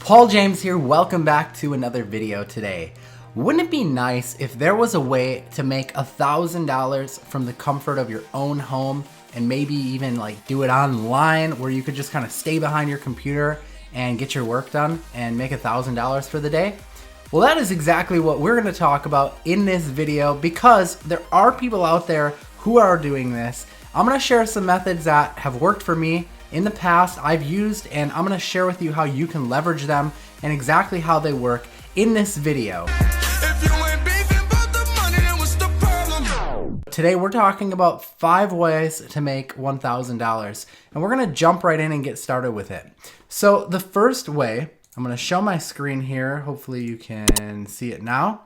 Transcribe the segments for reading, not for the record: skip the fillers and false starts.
Paul James here, welcome back to another video today. Wouldn't it be nice if there was a way to make $1,000 from the comfort of your own home and maybe even like do it online where you could just kind of stay behind your computer and get your work done and make $1,000 for the day? Well, that is exactly what we're going to talk about in this video because there are people out there who are doing this. I'm going to share some methods that have worked for me in the past, I've used, and I'm going to share with you how you can leverage them and exactly how they work in this video. Today we're talking about 5 ways to make $1,000, and we're going to jump right in and get started with it. So the first way, I'm going to show my screen here, hopefully you can see it now,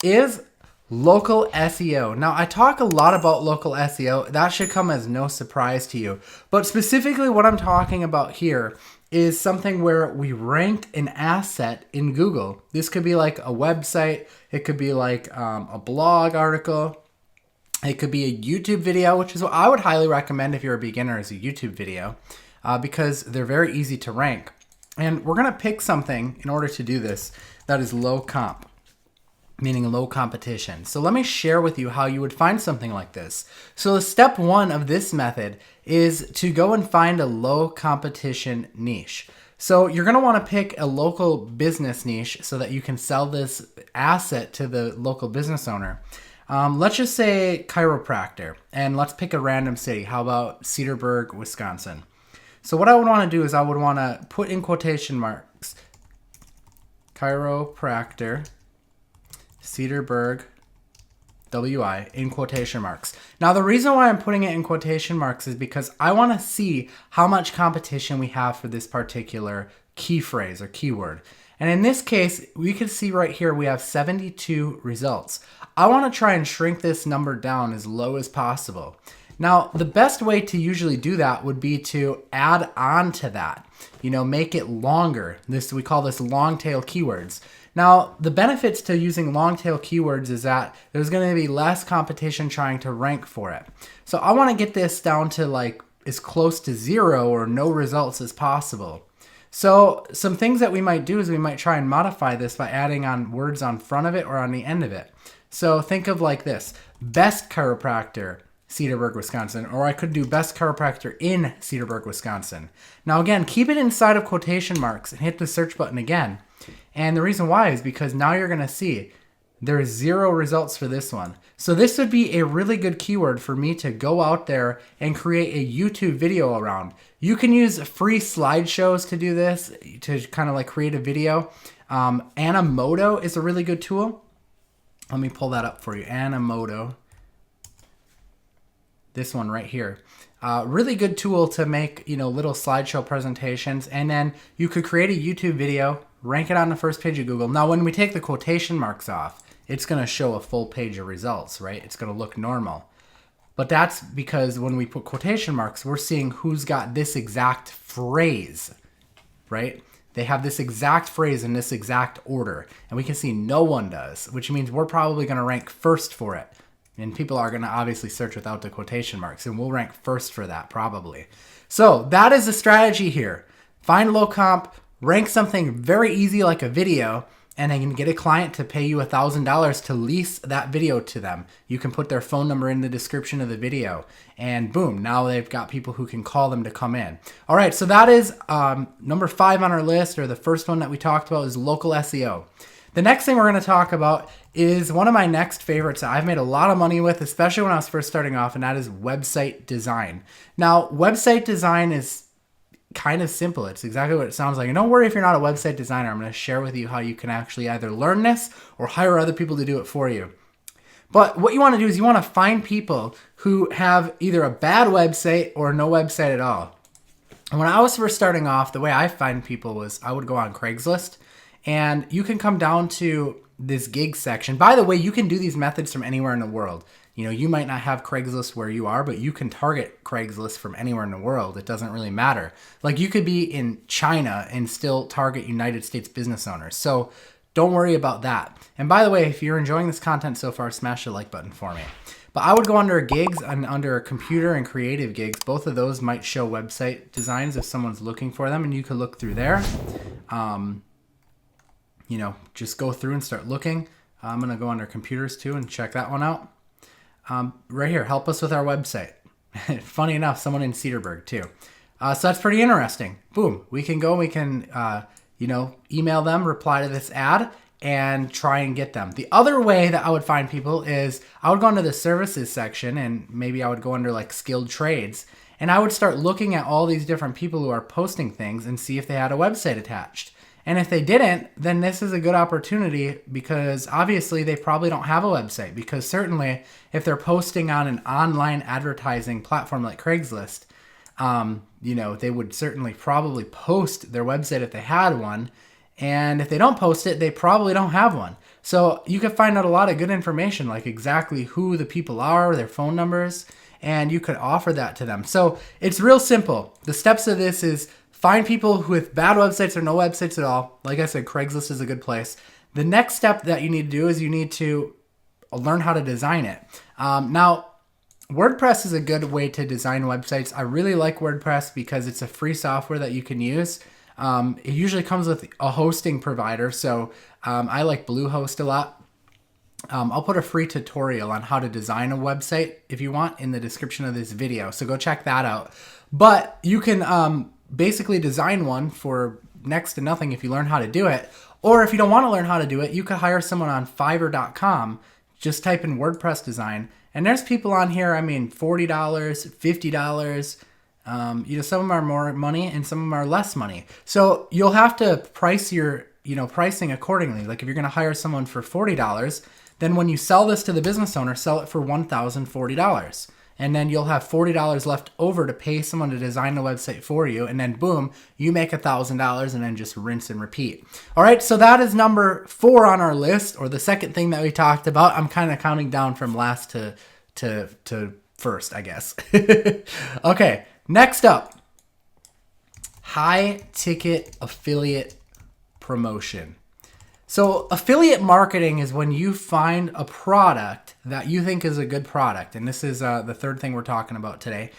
is local SEO. Now, I talk a lot about local SEO. That should come as no surprise to you. But specifically what I'm talking about here is something where we rank an asset in Google. This could be like a website. It could be like a blog article. It could be a YouTube video, which is what I would highly recommend if you're a beginner, is a YouTube video, because they're very easy to rank. And we're going to pick something in order to do this that is low comp, meaning low competition. So let me share with you how you would find something like this. So step 1 of this method is to go and find a low competition niche. So you're going to want to pick a local business niche so that you can sell this asset to the local business owner. Let's just say chiropractor, and let's pick a random city. How about Cedarburg, Wisconsin? So what I would want to do is I would want to put in quotation marks, chiropractor, Cedarburg, WI, in quotation marks. Now, the reason why I'm putting it in quotation marks is because I want to see how much competition we have for this particular key phrase or keyword. And in this case, we can see right here we have 72 results. I want to try and shrink this number down as low as possible. Now, the best way to usually do that would be to add on to that, make it longer. We call this Longtail Keywords. Now, the benefits to using long-tail keywords is that there's going to be less competition trying to rank for it. So I want to get this down to like as close to 0 or no results as possible. So some things that we might do is we might try and modify this by adding on words on front of it or on the end of it. So think of like this: best chiropractor, Cedarburg, Wisconsin, or I could do best chiropractor in Cedarburg, Wisconsin. Now again, keep it inside of quotation marks and hit the search button again. And the reason why is because now you're going to see there is 0 results for this one. So this would be a really good keyword for me to go out there and create a YouTube video around. You can use free slideshows to do this, to kind of like create a video. Animoto is a really good tool. Let me pull that up for you. Animoto. This one right here. Really good tool to make, little slideshow presentations. And then you could create a YouTube video, rank it on the first page of Google. Now, when we take the quotation marks off, it's going to show a full page of results, right? It's going to look normal. But that's because when we put quotation marks, we're seeing who's got this exact phrase, right? They have this exact phrase in this exact order. And we can see no one does, which means we're probably going to rank first for it. And people are going to obviously search without the quotation marks, and we'll rank first for that probably. So that is the strategy here. Find low comp, rank something very easy like a video, and then get a client to pay you $1,000 to lease that video to them. You can put their phone number in the description of the video, and boom, now they've got people who can call them to come in. All right, so that is number 5 on our list, or the first one that we talked about is local SEO. The next thing we're going to talk about is one of my next favorites that I've made a lot of money with, especially when I was first starting off, and that is website design. Now, website design is kind of simple. It's exactly what it sounds like. And don't worry if you're not a website designer. I'm going to share with you how you can actually either learn this or hire other people to do it for you. But what you want to do is you want to find people who have either a bad website or no website at all. And when I was first starting off, the way I find people was I would go on Craigslist, and you can come down to this gig section. By the way, you can do these methods from anywhere in the world. You might not have Craigslist where you are, but you can target Craigslist from anywhere in the world. It doesn't really matter. Like you could be in China and still target United States business owners. So don't worry about that. And by the way, if you're enjoying this content so far, smash the like button for me. But I would go under gigs and under computer and creative gigs. Both of those might show website designs if someone's looking for them, and you could look through there. just go through and start looking. I'm going to go under computers too and check that one out. Right here, help us with our website. Funny enough, someone in Cedarburg too. So that's pretty interesting. Boom. We can go, we can, email them, reply to this ad, and try and get them. The other way that I would find people is I would go into the services section, and maybe I would go under like skilled trades, and I would start looking at all these different people who are posting things and see if they had a website attached. And if they didn't, then this is a good opportunity, because obviously they probably don't have a website, because certainly if they're posting on an online advertising platform like Craigslist, they would certainly probably post their website if they had one. And if they don't post it, they probably don't have one. So you can find out a lot of good information, like exactly who the people are, their phone numbers, and you could offer that to them. So it's real simple. The steps of this is find people with bad websites or no websites at all. Like I said, Craigslist is a good place. The next step that you need to do is you need to learn how to design it. Now, WordPress is a good way to design websites. I really like WordPress because it's a free software that you can use. It usually comes with a hosting provider, so I like Bluehost a lot. I'll put a free tutorial on how to design a website if you want in the description of this video, so go check that out. But you can basically design one for next to nothing if you learn how to do it. Or if you don't want to learn how to do it, you could hire someone on Fiverr.com. Just type in WordPress design, and there's people on here, $40, $50. Some of them are more money and some of them are less money. So you'll have to price your, pricing accordingly. Like if you're going to hire someone for $40, then when you sell this to the business owner, sell it for $1,040. And then you'll have $40 left over to pay someone to design the website for you. And then boom, you make $1,000 and then just rinse and repeat. All right. So that is number 4 on our list, or the second thing that we talked about. I'm kind of counting down from last to first, I guess. Okay. Next up, high ticket affiliate promotion. So affiliate marketing is when you find a product that you think is a good product. And this is the third thing we're talking about today.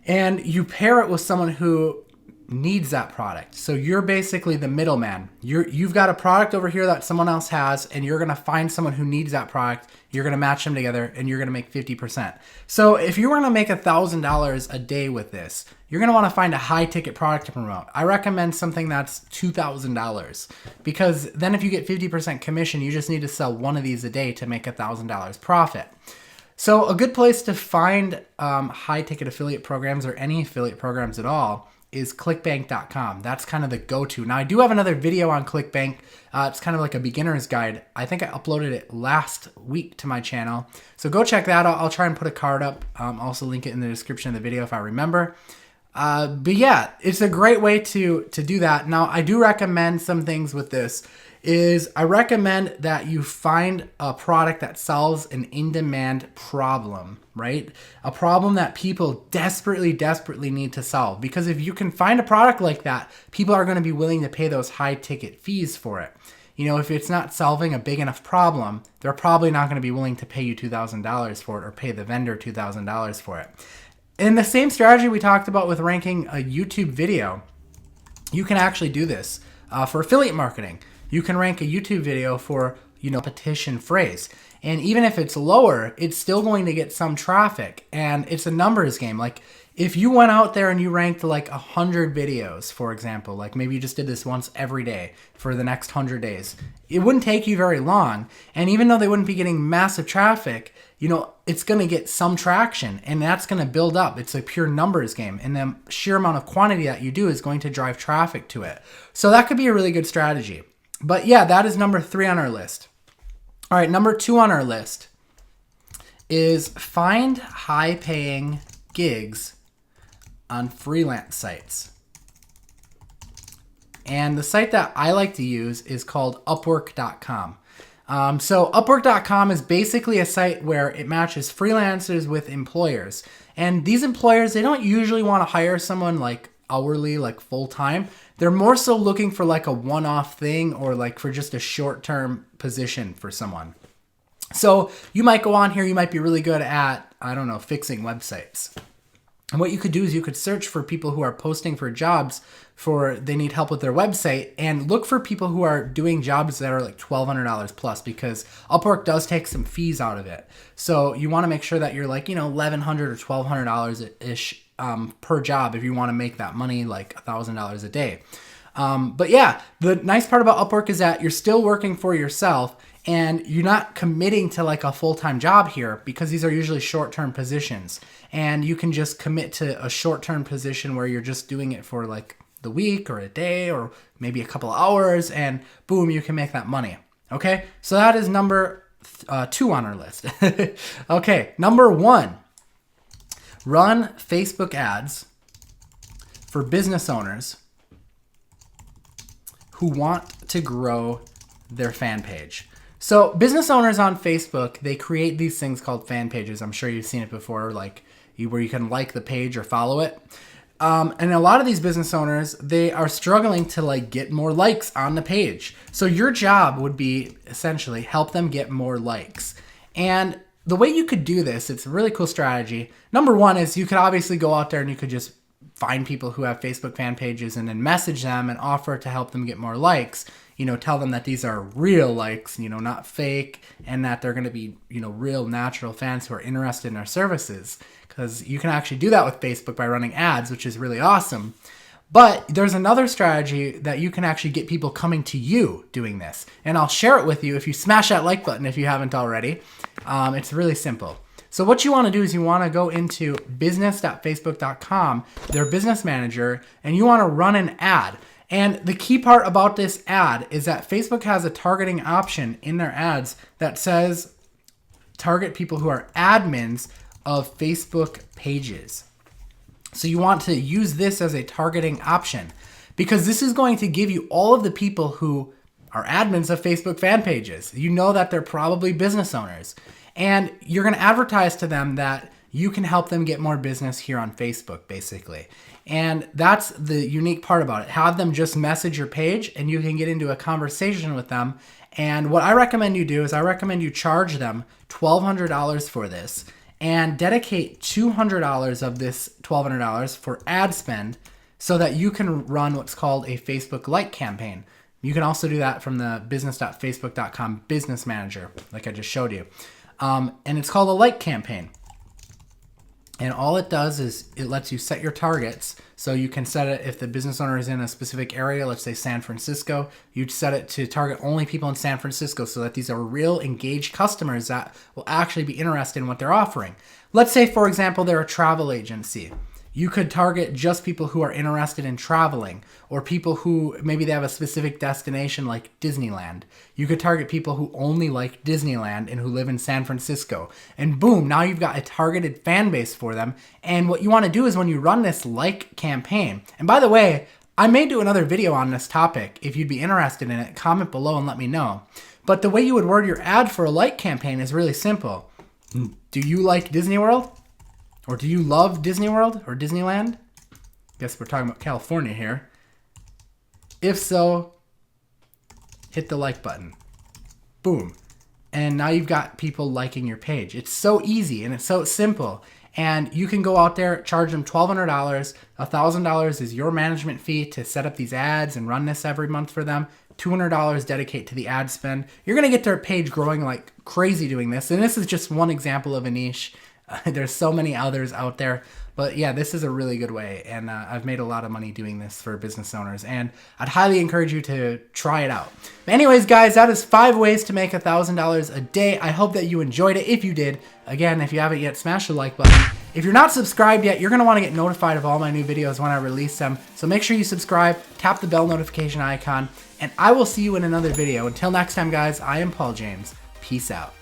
And you pair it with someone who needs that product. So you're basically the middleman. You've got a product over here that someone else has, and you're going to find someone who needs that product. You're going to match them together, and you're going to make 50%. So if you want to make $1,000 a day with this, you're going to want to find a high ticket product to promote. I recommend something that's $2,000, because then if you get 50% commission, you just need to sell one of these a day to make $1,000 profit. So a good place to find high ticket affiliate programs, or any affiliate programs at all, is clickbank.com. That's kind of the go-to. Now, I do have another video on ClickBank. It's kind of like a beginner's guide. I think I uploaded it last week to my channel. So go check that out. I'll try and put a card up. Also link it in the description of the video if I remember. But yeah, it's a great way to do that. Now, I do recommend some things with this. I recommend that you find a product that solves an in-demand problem, right? A problem that people desperately need to solve. Because if you can find a product like that, people are going to be willing to pay those high ticket fees for it. If it's not solving a big enough problem, they're probably not going to be willing to pay you $2,000 for it, or pay the vendor $2,000 for it. And the same strategy we talked about with ranking a YouTube video, you can actually do this for affiliate marketing. You can rank a YouTube video for, petition phrase. And even if it's lower, it's still going to get some traffic. And it's a numbers game. Like if you went out there and you ranked like 100 videos, for example, like maybe you just did this once every day for the next 100 days, it wouldn't take you very long. And even though they wouldn't be getting massive traffic, it's going to get some traction, and that's going to build up. It's a pure numbers game. And the sheer amount of quantity that you do is going to drive traffic to it. So that could be a really good strategy. But yeah, that is number 3 on our list. All right, number 2 on our list is find high-paying gigs on freelance sites. And the site that I like to use is called UpWork.com. So Upwork.com is basically a site where it matches freelancers with employers. And these employers, they don't usually want to hire someone like hourly, like full-time. They're more so looking for like a one-off thing, or like for just a short-term position for someone. So you might go on here, you might be really good at, fixing websites. And what you could do is you could search for people who are posting for jobs they need help with their website, and look for people who are doing jobs that are like $1,200 plus, because Upwork does take some fees out of it. So you want to make sure that you're like, $1,100 or $1,200 ish per job if you want to make that money, like $1,000 a day. But yeah, the nice part about Upwork is that you're still working for yourself, and you're not committing to like a full-time job here, because these are usually short-term positions, and you can just commit to a short-term position where you're just doing it for like the week or a day or maybe a couple hours, and boom, you can make that money. Okay, so that is number 2 on our list. Okay, number 1, run Facebook ads for business owners who want to grow their fan page. So business owners on Facebook, they create these things called fan pages. I'm sure you've seen it before, like where you can like the page or follow it. And a lot of these business owners, they are struggling to like get more likes on the page. So your job would be essentially help them get more likes. And the way you could do this, it's a really cool strategy. Number 1 is you could obviously go out there and you could just find people who have Facebook fan pages and then message them and offer to help them get more likes. Tell them that these are real likes, not fake, and that they're going to be, real natural fans who are interested in our services. Because you can actually do that with Facebook by running ads, which is really awesome. But there's another strategy that you can actually get people coming to you doing this. And I'll share it with you if you smash that like button if you haven't already. It's really simple. So what you want to do is you want to go into business.facebook.com, their business manager, and you want to run an ad. And the key part about this ad is that Facebook has a targeting option in their ads that says target people who are admins of Facebook pages. So you want to use this as a targeting option, because this is going to give you all of the people who are admins of Facebook fan pages. You know that they're probably business owners, and you're going to advertise to them that you can help them get more business here on Facebook, basically. And that's the unique part about it. Have them just message your page and you can get into a conversation with them. And what I recommend you do is I recommend you charge them $1,200 for this and dedicate $200 of this $1,200 for ad spend so that you can run what's called a Facebook like campaign. You can also do that from the business.facebook.com business manager, like I just showed you. And it's called a like campaign. And all it does is it lets you set your targets. So you can set it if the business owner is in a specific area, let's say San Francisco, you'd set it to target only people in San Francisco so that these are real engaged customers that will actually be interested in what they're offering. Let's say, for example, they're a travel agency. You could target just people who are interested in traveling, or people who maybe they have a specific destination like Disneyland. You could target people who only like Disneyland and who live in San Francisco. And boom, now you've got a targeted fan base for them. And what you want to do is when you run this like campaign, and by the way, I may do another video on this topic. If you'd be interested in it, comment below and let me know. But the way you would word your ad for a like campaign is really simple. Do you like Disney World? Or do you love Disney World or Disneyland? Guess we're talking about California here. If so, hit the like button. Boom. And now you've got people liking your page. It's so easy and it's so simple. And you can go out there, charge them $1,200. $1,000 is your management fee to set up these ads and run this every month for them. $200 dedicate to the ad spend. You're going to get their page growing like crazy doing this. And this is just one example of a niche. There's so many others out there, but yeah, this is a really good way, and I've made a lot of money doing this for business owners, and I'd highly encourage you to try it out. But anyways, guys, that is 5 ways to make $1,000 a day. I hope that you enjoyed it. If you did, again, if you haven't yet, smash the like button. If you're not subscribed yet, you're going to want to get notified of all my new videos when I release them, so make sure you subscribe, tap the bell notification icon, and I will see you in another video. Until next time, guys, I am Paul James. Peace out.